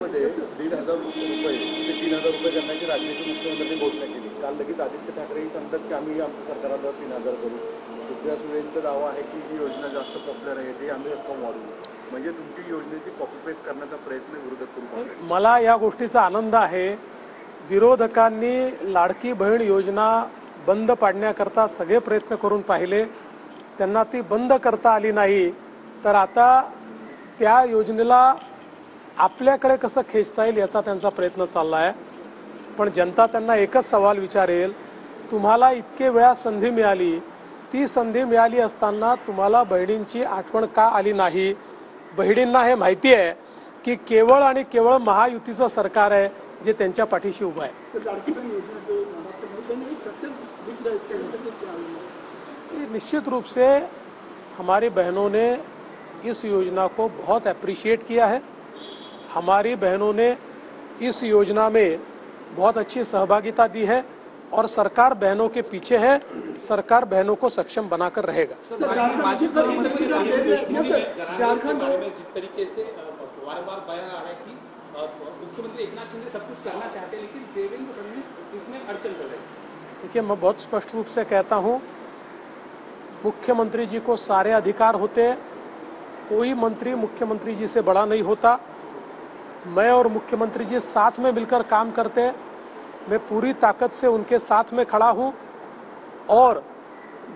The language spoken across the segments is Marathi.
झारखंडमध्ये 1,500 रुपये ते 3,000 रुपये करण्याची राज्याचे मुख्यमंत्र्यांनी घोषणा केली. काल लगेच आदित्य ठाकरेही सांगतात की आम्ही आमच्या सरकारला 3,000 करू. सुप्रिया सुळेंचा दावा आहे की ही योजना जास्त पॉप्युलर आहे, याची आम्ही रक्कम वाढवू. म्हणजे तुमची योजनेची कॉपी पेस्ट करण्याचा प्रयत्न विरोधक करू. मला या गोष्टीचा आनंद आहे. विरोधकांनी लाडकी बहीण योजना बंद पाडण्याकरता सगळे प्रयत्न करून पाहिले, त्यांना ती बंद करता आली नाही. तर आता त्या योजनेला आपल्याकडे कसं खेचता येईल याचा त्यांचा प्रयत्न चालला आहे. पण जनता त्यांना एकच सवाल विचारेल, तुम्हाला इतके वेळा संधी मिळाली, ती संधी मिळाली असताना तुम्हाला बहिणींची आठवण का आली नाही? बहिणींना हे माहिती आहे की केवळ आणि केवळ महायुतीचं सरकार आहे जे त्यांच्या पाठीशी उभं आहे. निश्चित रूप से हमारी बहनों ने इस योजना को बहुत अप्रिशिएट किया है. हमारी बहनों ने इस योजना में बहुत अच्छी सहभागिता दी है और सरकार बहनों के पीछे है. सरकार बहनों को सक्षम बनाकर रहेगा. जिस तरीके से बार-बार बयान आ रहा है कि मुख्यमंत्री एकनाथ शिंदे सब कुछ करना चाहते हैं लेकिन देवेंद्र फडणवीस इसमें अड़चन कर रहे हैं. देखिए, मैं बहुत स्पष्ट रूप से कहता हूँ, मुख्यमंत्री जी को सारे अधिकार होते हैं. कोई मंत्री मुख्यमंत्री जी से बड़ा नहीं होता. मैं और मुख्यमंत्री जी साथ में मिलकर काम करते हैं. मैं पूरी ताकत से उनके साथ में खड़ा हूं. और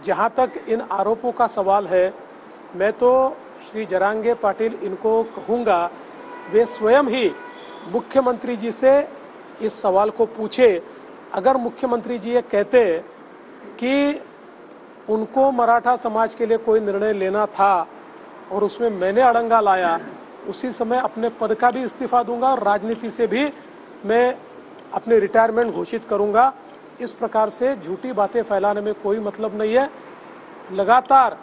जहां तक इन आरोपों का सवाल है, मैं तो श्री जरांगे पाटिल इनको कहूँगा, वे स्वयं ही मुख्यमंत्री जी से इस सवाल को पूछे. अगर मुख्यमंत्री जी ये कहते कि उनको मराठा समाज के लिए कोई निर्णय लेना था और उसमें मैंने अड़ंगा लाया, उसी समय अपने पद का भी इस्तीफा दूंगा और राजनीति से भी मैं अपनी रिटायरमेंट घोषित करूंगा. इस प्रकार से झूठी बातें फैलाने में कोई मतलब नहीं है. लगातार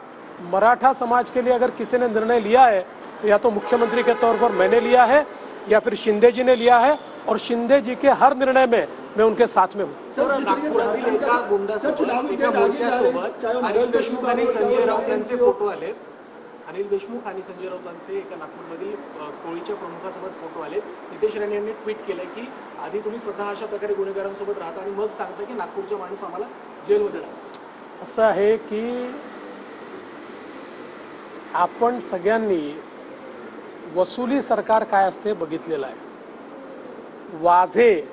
मराठा समाज के लिए अगर किसी ने निर्णय लिया है तो या तो मुख्यमंत्री के तौर पर मैंने लिया है या फिर शिंदे जी ने लिया है, और शिंदे जी के हर निर्णय में मैं उनके साथ में हूँ. नागपुरातील एका गुंडासोबत एका मोर्चासोबत अनिल देशमुख आणि संजय राऊत यांचे फोटो आले. अनिल देशमुख आणि संजय राऊतांचे एका नागपूरमधील टोळीच्या प्रमुखासोबत फोटो आले. नितेश राणे यांनी ट्विट केलं की आधी तुम्ही स्वतः अशा प्रकारे गुन्हेगारांसोबत राहता आणि मग सांगता की नागपूरचा माणूस आम्हाला जेलमध्ये टाका. असं आहे की आपण सगळ्यांनी वसुली सरकार काय असते बघितलेलं आहे. वाझे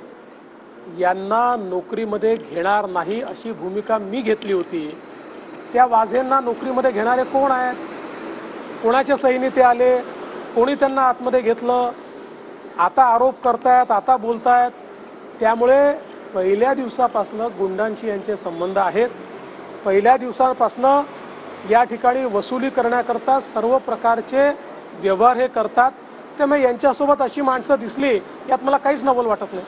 यांना नोकरीमध्ये घेणार नाही अशी भूमिका मी घेतली होती. त्या वाझेंना नोकरीमध्ये घेणारे कोण आहेत? कोणाच्या सहीने ते आले? कोणी त्यांना आतमध्ये घेतलं? आता आरोप करतायत, आता बोलतायत. त्यामुळे पहिल्या दिवसापासून गुंडांशी यांचे संबंध आहेत. पहिल्या दिवसापासून या ठिकाणी वसुली करण्याकरता सर्व प्रकारचे व्यवहार हे करतात. त्यामुळे यांच्यासोबत अशी माणसं दिसली यात मला काहीच नवल वाटत नाही.